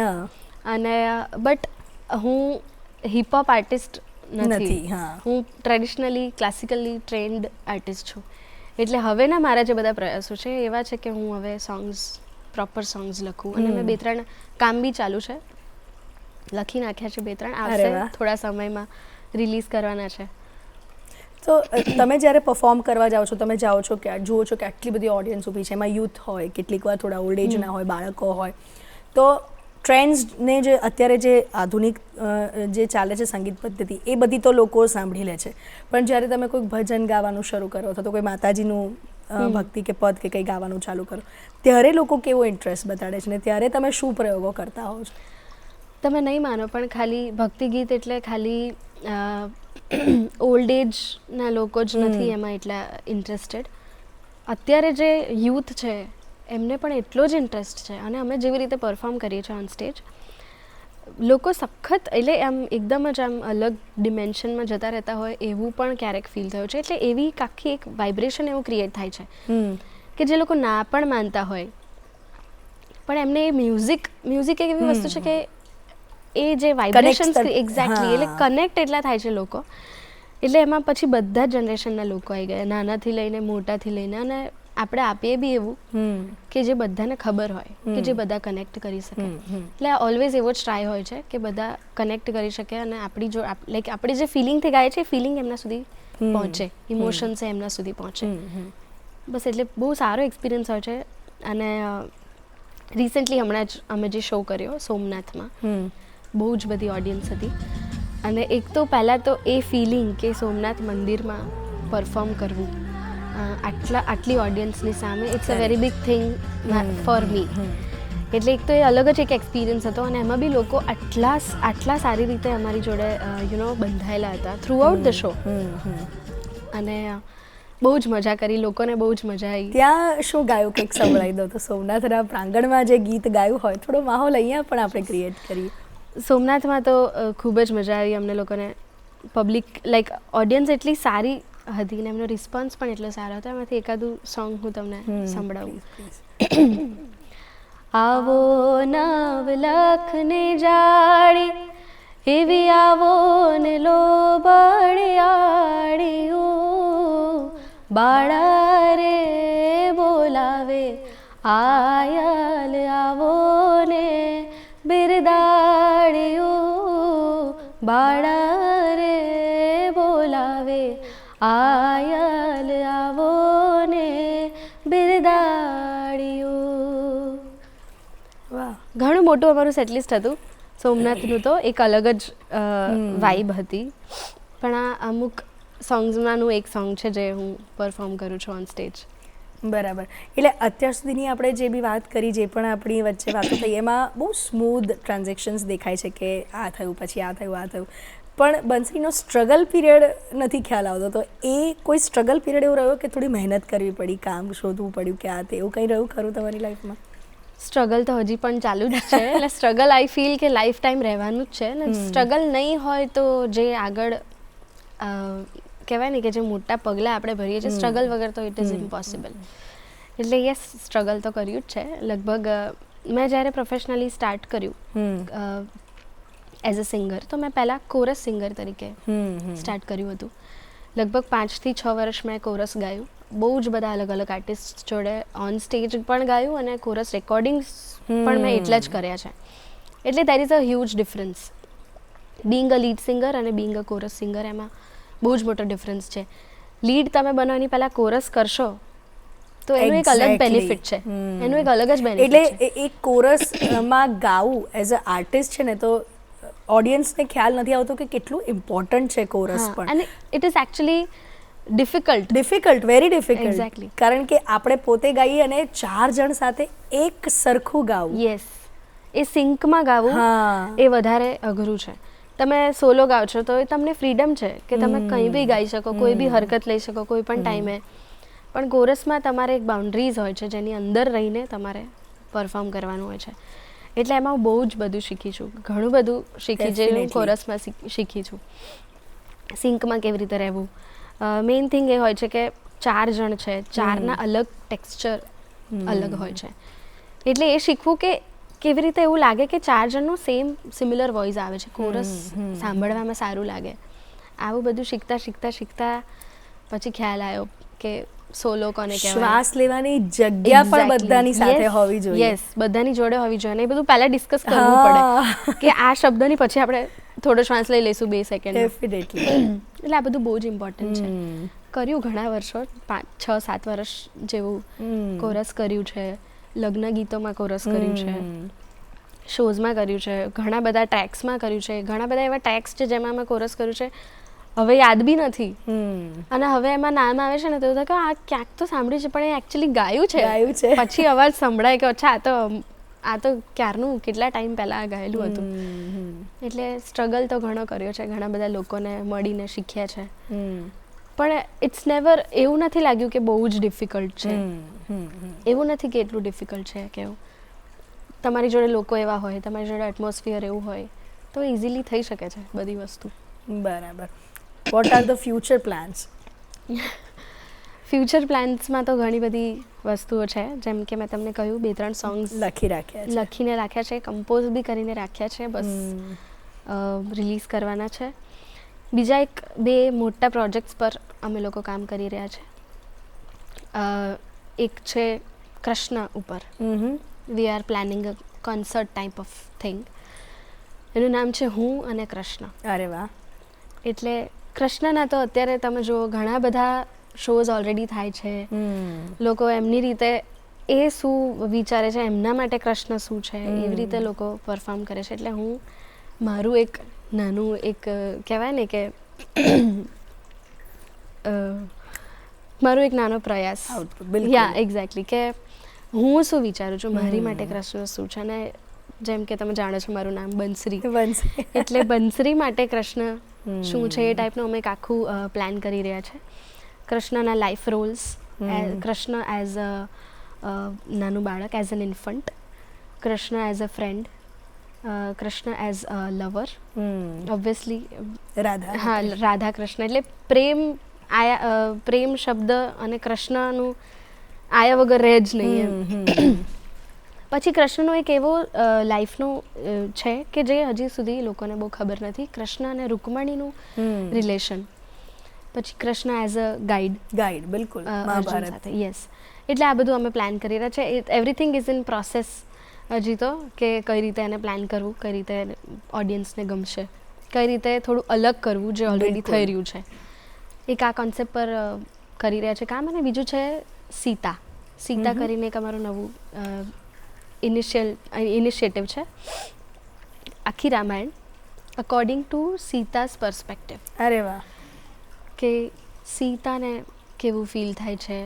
અને બટ હું હિપહોપ આર્ટિસ્ટ નથી. હું ટ્રેડિશનલી ક્લાસિકલી ટ્રેન્ડ આર્ટિસ્ટ છું. એટલે હવેના મારા જે બધા પ્રયાસો છે એવા છે કે હું હવે પ્રોપર સોંગ્સ લખું. અને મેં 2-3 કામ બી ચાલુ છે, લખી નાખ્યા છે. 2-3 આવશે થોડા સમયમાં, રિલીઝ કરવાના છે. તો તમે જ્યારે પરફોર્મ કરવા જાઓ છો, તમે જાઓ છો કે જુઓ છો કે આટલી બધી ઓડિયન્સ ઊભી છે, એમાં યુથ હોય, કેટલીક વાર થોડા ઓલ્ડ એજના હોય, બાળકો હોય, તો ટ્રેન્ડ્સને જે અત્યારે જે આધુનિક જે ચાલે છે સંગીત પદ્ધતિ, એ બધી તો લોકો સાંભળી લે છે, પણ જ્યારે તમે કોઈક ભજન ગાવાનું શરૂ કરો અથવા તો કોઈ માતાજીનું ભક્તિ કે પદ કે કંઈ ગાવાનું ચાલુ કરો, ત્યારે લોકો કેવો ઇન્ટરેસ્ટ બતાડે છે ને ત્યારે તમે શું પ્રયોગો કરતા હો છો? તમે નહીં માનો પણ ખાલી ભક્તિ ગીત એટલે ખાલી ઓલ્ડ એજના લોકો જ નથી એમાં એટલા ઇન્ટરેસ્ટેડ. અત્યારે જે યુથ છે એમને પણ એટલો જ ઇન્ટરેસ્ટ છે. અને અમે જેવી રીતે પરફોર્મ કરીએ છીએ ઓન સ્ટેજ, લોકો સખત એટલે આમ એકદમ જ આમ અલગ ડિમેન્શનમાં જતા રહેતા હોય એવું પણ ક્યારેક ફીલ થયું છે. એટલે એવી આખી એક વાઇબ્રેશન એવું ક્રિએટ થાય છે કે જે લોકો ના પણ માનતા હોય પણ એમને એ મ્યુઝિક એક એવી વસ્તુ છે કે એ જે વાઇબ્રેશન્સ એક્ઝેક્ટલી એટલે કનેક્ટ એટલા થાય છે લોકો. એટલે એમાં પછી બધા જ જનરેશનના લોકો આવી ગયા, નાનાથી લઈને મોટાથી લઈને. અને આપણે આપીએ બી એવું કે જે બધાને ખબર હોય, કે જે બધા કનેક્ટ કરી શકે. એટલે ઓલવેઝ એવો જ ટ્રાય હોય છે કે બધા કનેક્ટ કરી શકે અને આપણી જે ફિલિંગથી ગાય છે એ ફિલિંગ એમના સુધી પહોંચે, ઇમોશન્સ એમના સુધી પહોંચે. બસ એટલે બહુ સારો એક્સપિરિયન્સ હોય છે. અને રિસેન્ટલી હમણાં જ અમે જે શો કર્યો સોમનાથમાં, બહુ જ બધી ઓડિયન્સ હતી. અને એક તો પહેલાં તો એ ફિલિંગ કે સોમનાથ મંદિરમાં પરફોર્મ કરવું આટલી ઓડિયન્સની સામે, it's a very big thing for me. એટલે એક તો એ અલગ જ એક એક્સપિરિયન્સ હતો. અને એમાં બી લોકો આટલા સારી રીતે અમારી જોડે બંધાયેલા હતા થ્રુ આઉટ ધ શો. અને બહુ જ મજા કરી, લોકોને બહુ જ મજા આવી. ત્યાં શું ગાયું કંઈક સંભળાવી દો તો. સોમનાથના પ્રાંગણમાં જે ગીત ગાયું હોય થોડો માહોલ અહીંયા પણ આપણે ક્રિએટ કરીએ. સોમનાથમાં તો ખૂબ જ મજા આવી અમને લોકોને. પબ્લિક લાઈક ઓડિયન્સ એટલી સારી હતી ને એમનો રિસ્પોન્સ પણ એટલો સારો હતો. એમાંથી એકાદું સોંગ હું તમને સંભળાવું. આવો નવલખને જાળી એવી આવો ને લો બળિયાળીઓ બાળા રે બોલાવે આયલ આવો ને બિરદાળીઓ બાળા રે બોલાવે આયલ આવો ને બિરદાળીઓ. વાહ, ઘણું મોટું અમારું સેટલિસ્ટ હતું સોમનાથનું. તો એક અલગ જ વાઇબ હતી. પણ આ અમુક સોંગ્સમાંનું એક સોંગ છે જે હું પરફોર્મ કરું છું ઓન સ્ટેજ. બરાબર. એટલે અત્યાર સુધીની આપણે જે બી વાત કરી, જે પણ આપણી વચ્ચે વાતો થઈ, એમાં બહુ સ્મૂધ ટ્રાન્ઝેક્શન્સ દેખાય છે કે આ થયું પછી આ થયું આ થયું. પણ બંસરીનો સ્ટ્રગલ પીરિયડ નથી ખ્યાલ આવતો. તો એ કોઈ સ્ટ્રગલ પીરિયડ એવો રહ્યો કે થોડી મહેનત કરવી પડી, કામ શોધવું પડ્યું કે આ તે એવું કંઈ રહ્યું ખરું તમારી લાઈફમાં? સ્ટ્રગલ તો હજી પણ ચાલુ જ છે. એટલે સ્ટ્રગલ આઈ ફીલ કે લાઈફ ટાઈમ રહેવાનું જ છે. ને સ્ટ્રગલ નહીં હોય તો જે આગળ કહેવાય ને કે જે મોટા પગલાં આપણે ભરીએ છીએ સ્ટ્રગલ વગર તો ઇટ ઇઝ ઇમ્પોસિબલ. એટલે યસ, સ્ટ્રગલ તો કર્યું જ છે. લગભગ મેં જ્યારે પ્રોફેશનલી સ્ટાર્ટ કર્યું એઝ અ સિંગર, તો મેં પહેલાં કોરસ સિંગર તરીકે સ્ટાર્ટ કર્યું હતું. લગભગ 5 થી 6 વર્ષ મેં કોરસ ગાયું. બહુ જ બધા અલગ અલગ આર્ટિસ્ટ જોડે ઓન સ્ટેજ પણ ગાયું અને કોરસ રેકોર્ડિંગ્સ પણ મેં એટલા જ કર્યા છે. એટલે there is a huge difference. Being a lead singer અને બિંગ અ કોરસ સિંગર, એમાં બહુ જ મોટો ડિફરન્સ છે. લીડ તમે બનો એની પહેલાં કોરસ કરશો તો એનું એક અલગ બેનિફિટ છે. એનું એક અલગ જ બેનિફિટ છે. એટલે એક કોરસમાં ગાવું એઝ અ આર્ટિસ્ટ છે ને, તો ઓડિયન્સને ખ્યાલ નથી આવતો કે કેટલું ઇમ્પોર્ટન્ટ છે કોરસ પણ. અને it is actually difficult, very difficult. Exactly. કારણ કે આપણે પોતે ગાઈએ અને 4 જણ સાથે એક સરખું ગાવું. યસ, એ સિંકમાં ગાવું એ વધારે અઘરું છે. તમે સોલો ગાઓ છો તો એ તમને ફ્રીડમ છે કે તમે કંઈ બી ગાઈ શકો, કોઈ બી હરકત લઈ શકો કોઈ પણ ટાઈમે. પણ કોરસમાં તમારે એક બાઉન્ડ્રીઝ હોય છે જેની અંદર રહીને તમારે પરફોર્મ કરવાનું હોય છે. એટલે એમાં હું બહુ જ બધું શીખી છું, ઘણું બધું શીખી જે હું કોરસમાં શીખી છું. સિંકમાં કેવી રીતે રહેવું. મેઇન થિંગ એ હોય છે કે 4 જણ છે, 4ના અલગ ટેક્સચર અલગ હોય છે. એટલે એ શીખવું કે કેવી રીતે એવું લાગે કે 4 જણનું સિમિલર વોઇસ આવે છે, કોરસ સાંભળવામાં સારું લાગે. આવું બધું શીખતા પછી ખ્યાલ આવ્યો કે સોલો કોને કહેવાય. શ્વાસ લેવાની જગ્યા પણ બધાની સાથે હોવી જોઈએ. યસ, બધાની જોડે હોવી જોઈએ. અને એ બધું પહેલાં ડિસ્કસ કરવું પડે કે આ શબ્દની પછી આપણે થોડો શ્વાસ લઈ લઈશું 2 સેકન્ડ. ડેફિનેટલી. એટલે આ બધું બહુ જ ઇમ્પોર્ટન્ટ છે. કર્યું ઘણા વર્ષો, 5-6-7 વર્ષ જેવું કોરસ કર્યું છે. લગ્ન ગીતોમાં કોરસ કર્યું છે, શોઝમાં કર્યું છે, ઘણા બધા ટ્રેક્સમાં કર્યું છે. ઘણા બધા એવા ટ્રેક્સ છે જેમાં મેં કોરસ કર્યું છે, હવે યાદ બી નથી. અને હવે એમાં નામ આવે છે ને તો કે આ ક્યાંક તો સાંભળ્યું છે પણ એ એકચ્યુઅલી ગાયું છે. પછી અવાજ સંભળાય કે અચ્છા આ તો ક્યારનું કેટલા ટાઈમ પહેલાં ગાયેલું હતું. એટલે સ્ટ્રગલ તો ઘણો કર્યો છે, ઘણા બધા લોકોને મળીને શીખ્યા છે. પણ ઇટ્સ નેવર એવું નથી લાગ્યું કે બહુ જ ડિફિકલ્ટ છે. એવું નથી કે એટલું ડિફિકલ્ટ છે કે તમારી જોડે લોકો એવા હોય, તમારી જોડે એટમોસ્ફિયર એવું હોય તો ઇઝીલી થઈ શકે છે બધી વસ્તુ. બરાબર. What are the future plans? Future પ્લાન્સમાં તો ઘણી બધી વસ્તુઓ છે. જેમ કે મેં તમને કહ્યું 2-3 સોંગ્સ લખીને રાખ્યા છે, કમ્પોઝ બી કરીને રાખ્યા છે, બસ રિલીઝ કરવાના છે. બીજા 1-2 મોટા પ્રોજેક્ટ્સ પર અમે લોકો કામ કરી રહ્યા છે. એક છે કૃષ્ણ ઉપર. We are planning a concert type of thing. એનું નામ છે હું અને કૃષ્ણ. અરે વાહ. એટલે કૃષ્ણના તો અત્યારે તમે જુઓ ઘણા બધા શોઝ ઓલરેડી થાય છે. લોકો એમની રીતે એ શું વિચારે છે, એમના માટે કૃષ્ણ શું છે, એવી રીતે લોકો પરફોર્મ કરે છે. એટલે હું મારું એક નાનું કહેવાય ને કે મારો એક નાનો પ્રયાસ. યા એક્ઝેક્ટલી, કે હું શું વિચારું છું, મારી માટે કૃષ્ણ શું છે. અને જેમ કે તમે જાણો છો મારું નામ બંસરી, એટલે બંસરી માટે કૃષ્ણ શું છે એ ટાઈપનું અમે એક આખું પ્લાન કરી રહ્યા છે. કૃષ્ણના life Rolls, Krishna as a નાનું બાળક, as an infant, Krishna as a friend, Krishna as a lover obviously. Radha હા, રાધા કૃષ્ણ એટલે પ્રેમ પ્રેમ શબ્દ અને કૃષ્ણનું આયા વગર રહે જ નહીં એમ. પછી કૃષ્ણનો એક એવો લાઈફનો છે કે જે હજી સુધી લોકોને બહુ ખબર નથી, કૃષ્ણ અને રૂકમણીનું રિલેશન. પછી કૃષ્ણ એઝ અ ગાઈડ બિલકુલ અર્જુન મહાભારત સાથે. યસ, એટલે આ બધું અમે પ્લાન કરી રહ્યા છે. એવરીથિંગ ઇઝ ઇન પ્રોસેસ હજી તો, કે કઈ રીતે એને પ્લાન કરવું, કઈ રીતે ઓડિયન્સને ગમશે, કઈ રીતે થોડું અલગ કરવું જે ઓલરેડી થઈ રહ્યું છે. એક આ કોન્સેપ્ટ પર કરી રહ્યા છે કામ. અને બીજું છે સીતા કરીને એક અમારું નવું ઇનિશિયેટિવ છે. આખી રામાયણ અકોર્ડિંગ ટુ સીતાસ પર્સપેક્ટિવ. અરે વાહ. કે સીતાને કેવું ફીલ થાય છે,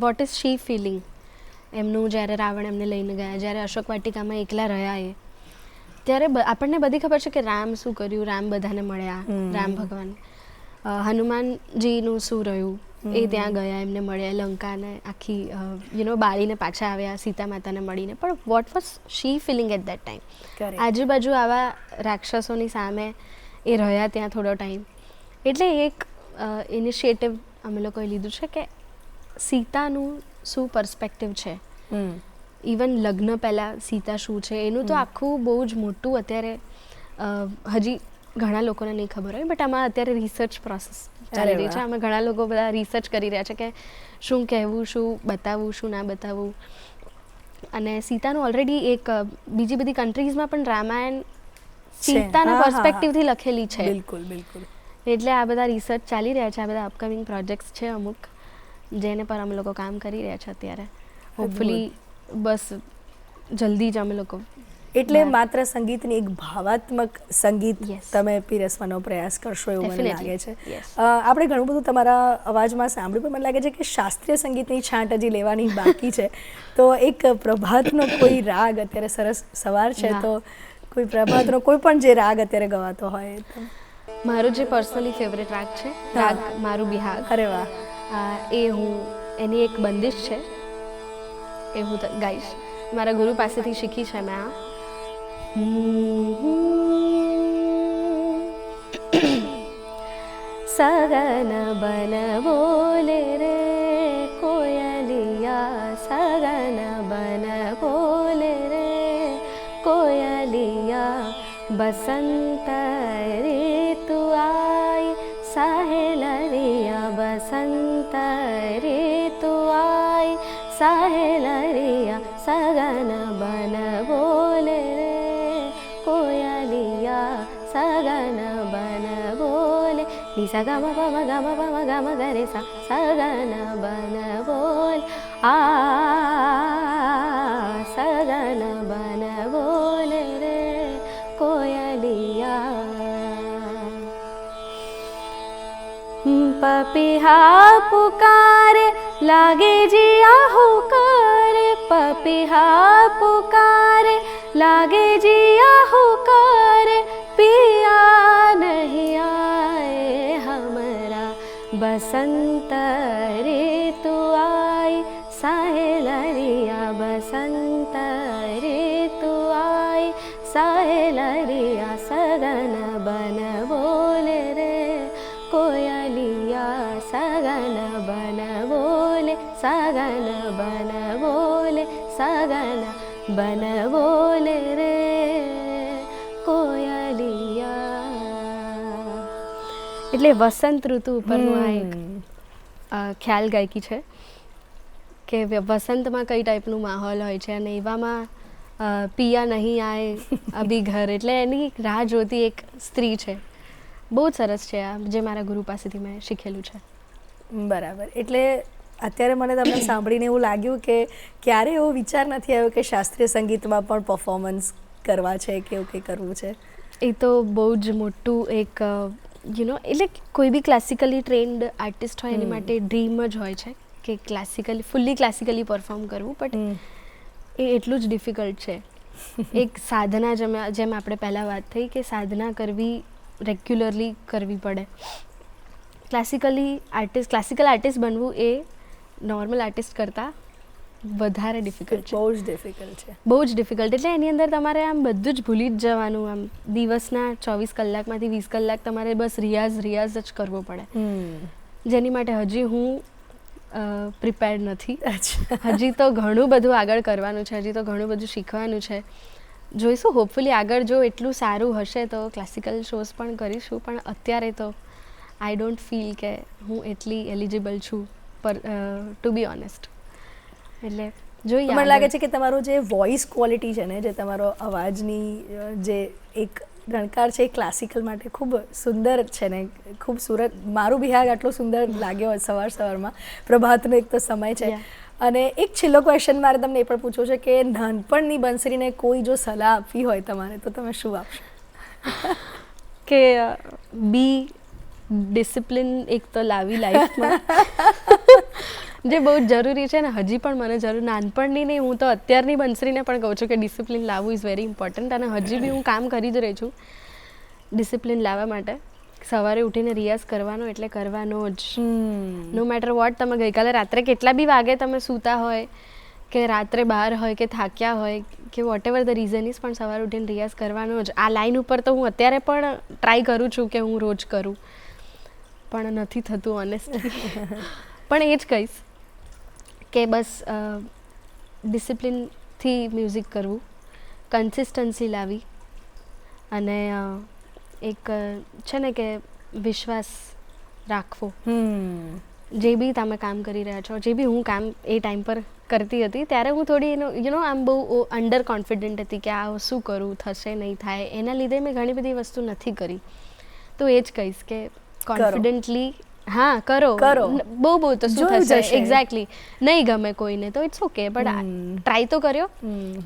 વોટ ઇઝ શી ફિલિંગ, એમનું જ્યારે રાવણ એમને લઈને ગયા, જ્યારે અશોક વાટિકામાં એકલા રહ્યા એ, ત્યારે આપણને બધી ખબર છે કે રામ શું કર્યું, રામ બધાને મળ્યા, રામ ભગવાન. હનુમાનજીનું શું રહ્યું, એ ત્યાં ગયા, એમને મળ્યા, લંકાને આખી બાળીને પાછા આવ્યા સીતા માતાને મળીને. પણ what was she feeling at that time? આજુબાજુ આવા રાક્ષસોની સામે એ રહ્યા ત્યાં થોડો ટાઈમ. એટલે એક ઇનિશિયેટિવ અમે લોકોએ લીધું છે કે સીતાનું શું પર્સપેક્ટિવ છે, ઇવન લગ્ન પહેલાં સીતા શું છે એનું તો આખું બહુ જ મોટું અત્યારે હજી ઘણા લોકોને નહીં ખબર હોય, બટ આમાં અત્યારે રિસર્ચ પ્રોસેસ ચાલી રહી છે. આમાં ઘણા લોકો બધા રિસર્ચ કરી રહ્યા છે કે શું કહેવું, શું બતાવવું, શું ના બતાવવું. અને સીતાનું ઓલરેડી એક બીજી બધી કન્ટ્રીઝમાં પણ રામાયણ સીતાના પર્સપેક્ટિવથી લખેલી છે. બિલકુલ બિલકુલ. એટલે આ બધા રિસર્ચ ચાલી રહ્યા છે, આ બધા અપકમિંગ પ્રોજેક્ટ્સ છે અમુક, જેને પર અમે લોકો કામ કરી રહ્યા છે અત્યારે. હોપફુલી બસ જલ્દી જ અમે લોકો. એટલે માત્ર સંગીતની એક ભાવાત્મક સંગીત તમે પીરસવાનો પ્રયાસ કરશો એવું મને લાગે છે. આપણે ઘણું બધું તમારા અવાજમાં સાંભળ્યું, પણ મને લાગે છે કે શાસ્ત્રીય સંગીતની છાંટ હજી લેવાની બાકી છે. તો એક પ્રભાતનો કોઈ રાગ અત્યારે સરસ સવાર છે, તો કોઈ પ્રભાતનો કોઈ પણ જે રાગ અત્યારે ગવાતો હોય. મારો જે પર્સનલી ફેવરેટ રાગ છે, રાગ મારું બિહાગ. અરે વાહ. એ હું એની એક બંદિશ છે, એ હું ગાઈશ. મારા ગુરુ પાસેથી શીખી છે મેં આ. સગન બન બોલે રે કોયલિયા, સગન બન બોલે રે કોયલિયા, બસંત ઋતુ આઈ સહેલરિયા, બસંત ઋતુ આઈ સહેલરિયા, સગન બન બોલે રે કોયલિયા, સગન બન બોલે. ની સા ગમ પમ ગમ પમ ગમ ગરે સા, સગન બન બોલ. સગન બન બોલે રે કોયલિયા. પપીહા પુકારે લાગે જીયા હુકારે, પપીહા પુકારે લાગે જીયા હુકારે, પિયા નહીં આए हमरा, बसंत ऋतु आई सहेलरिया, बसंत ऋतु आई सहेलरिया, सगन बन बोले रे कोयलिया, सगन बन बोले, सगन बन बोले, सगन बन बोले रे કોયલિયા. એટલે વસંત ઋતુ ઉપરનું આ એક ખ્યાલ ગાયકી છે કે વસંતમાં કઈ ટાઈપનું માહોલ હોય છે, અને એવામાં પિયા નહીં આએ અભી ઘર, એટલે એની રાહ જોતી એક સ્ત્રી છે. બહુ જ સરસ છે આ, જે મારા ગુરુ પાસેથી મેં શીખેલું છે. બરાબર. એટલે અત્યારે મને તમને સાંભળીને એવું લાગ્યું કે ક્યારે એવો વિચાર નથી આવ્યો કે શાસ્ત્રીય સંગીતમાં પણ પરફોર્મન્સ કરવા છે કે એવું કંઈ કરવું છે? એ તો બહુ જ મોટું એક એટલે કોઈ બી ક્લાસિકલી ટ્રેન્ડ આર્ટિસ્ટ હોય એની માટે ડ્રીમ જ હોય છે કે ફૂલ્લી ક્લાસિકલી પરફોર્મ કરવું, બટ એ એટલું જ ડિફિકલ્ટ છે. એક સાધના, જેમ આપણે પહેલાં વાત થઈ કે સાધના કરવી, રેગ્યુલરલી કરવી પડે. ક્લાસિકલ આર્ટિસ્ટ બનવું એ નોર્મલ આર્ટિસ્ટ કરતાં વધારે ડિફિકલ્ટ છે, બહુ જ ડિફિકલ્ટ છે. બહુ જ ડિફિકલ્ટ. એટલે એની અંદર તમારે આમ બધું જ ભૂલી જ જવાનું. આમ દિવસના 24 કલાકમાંથી 20 કલાક તમારે બસ રિયાઝ જ કરવો પડે, જેની માટે હજી હું પ્રિપેર્ડ નથી. હજી તો ઘણું બધું આગળ કરવાનું છે, હજી તો ઘણું બધું શીખવાનું છે. જોઈશું, હોપફુલી આગળ જો એટલું સારું હશે તો ક્લાસિકલ શોઝ પણ કરીશું, પણ અત્યારે તો આઈ ડોન્ટ ફીલ કે હું એટલી એલિજિબલ છું પર ટુ બી ઓનેસ્ટ. એટલે જોઈએ. મને લાગે છે કે તમારો જે વોઇસ ક્વોલિટી છે ને, જે તમારો અવાજની જે એક ગણકાર છે એ ક્લાસિકલ માટે ખૂબ સુંદર છે ને, ખૂબ મારું બિહાગ આટલો સુંદર લાગ્યો સવારમાં. પ્રભાતનો એક તો સમય છે. અને એક છેલ્લો ક્વેશ્ચન મારે તમને એ પણ પૂછવો છે કે નાનપણની બંસરીને કોઈ જો સલાહ આપવી હોય તમારે તો તમે શું આપશો? કે બી ડિસિપ્લિન એક તો લાવી લાઈફમાં, જે બહુ જ જરૂરી છે ને. હજી પણ મને જરૂર, નાનપણની નહીં, હું તો અત્યારની બંસરીને પણ કહું છું કે ડિસિપ્લિન લાવવું ઇઝ વેરી ઇમ્પોર્ટન્ટ. અને હજી બી હું કામ કરી જ રહી છું ડિસિપ્લિન લાવવા માટે. સવારે ઉઠીને રિયાઝ કરવાનો એટલે કરવાનો જ, નો મેટર વોટ. તમે ગઈકાલે રાત્રે કેટલા બી વાગે તમે સૂતા હોય, કે રાત્રે બહાર હોય, કે થાક્યા હોય, કે whatever the reason is, પણ સવારે ઉઠીને રિયાઝ કરવાનો જ. આ લાઈન ઉપર તો હું અત્યારે પણ ટ્રાય કરું છું કે હું રોજ કરું, પણ નથી થતું ઓનેસ્ટલી. પણ એ જ કહીશ કે બસ ડિસિપ્લિનથી મ્યુઝિક કરવું, કન્સિસ્ટન્સી લાવી, અને એક છે ને કે વિશ્વાસ રાખવો. જે બી તમે કામ કરી રહ્યા છો, જે બી હું કામ એ ટાઈમ પર કરતી હતી ત્યારે હું થોડી આમ બહુ અંડર કોન્ફિડન્ટ હતી કે આ શું કરું, થશે નહીં થાય. એના લીધે મેં ઘણી બધી વસ્તુ નથી કરી. તો એ જ કહીશ કે કોન્ફિડન્ટલી હા કરો. બહુ તો શું થશે, એક્ઝેક્ટલી. નહીં ગમે કોઈને તો ઇટ્સ ઓકે, બટ ટ્રાય તો કર્યો.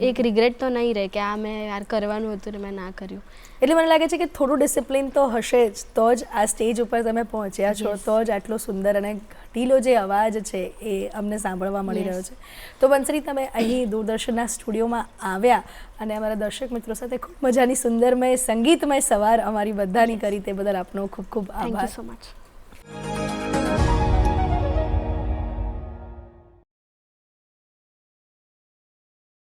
એક રિગ્રેટ તો નહીં રહે કે આ મેં યાર કરવાનું હતું ને મેં ના કર્યું. એટલે મને લાગે છે કે થોડું ડિસિપ્લિન તો હશે જ, તો જ આ સ્ટેજ ઉપર તમે પહોંચ્યા છો, તો જ આટલો સુંદર અને ઘટીલો જે અવાજ છે એ અમને સાંભળવા મળી રહ્યો છે. તો બંસરી, તમે અહીં દૂરદર્શનના સ્ટુડિયોમાં આવ્યા અને અમારા દર્શક મિત્રો સાથે ખૂબ મજાની સુંદરમય સંગીતમય સવાર અમારી બધાની કરી, તે બદલ આપનો ખૂબ ખૂબ આભાર. Thank you so much.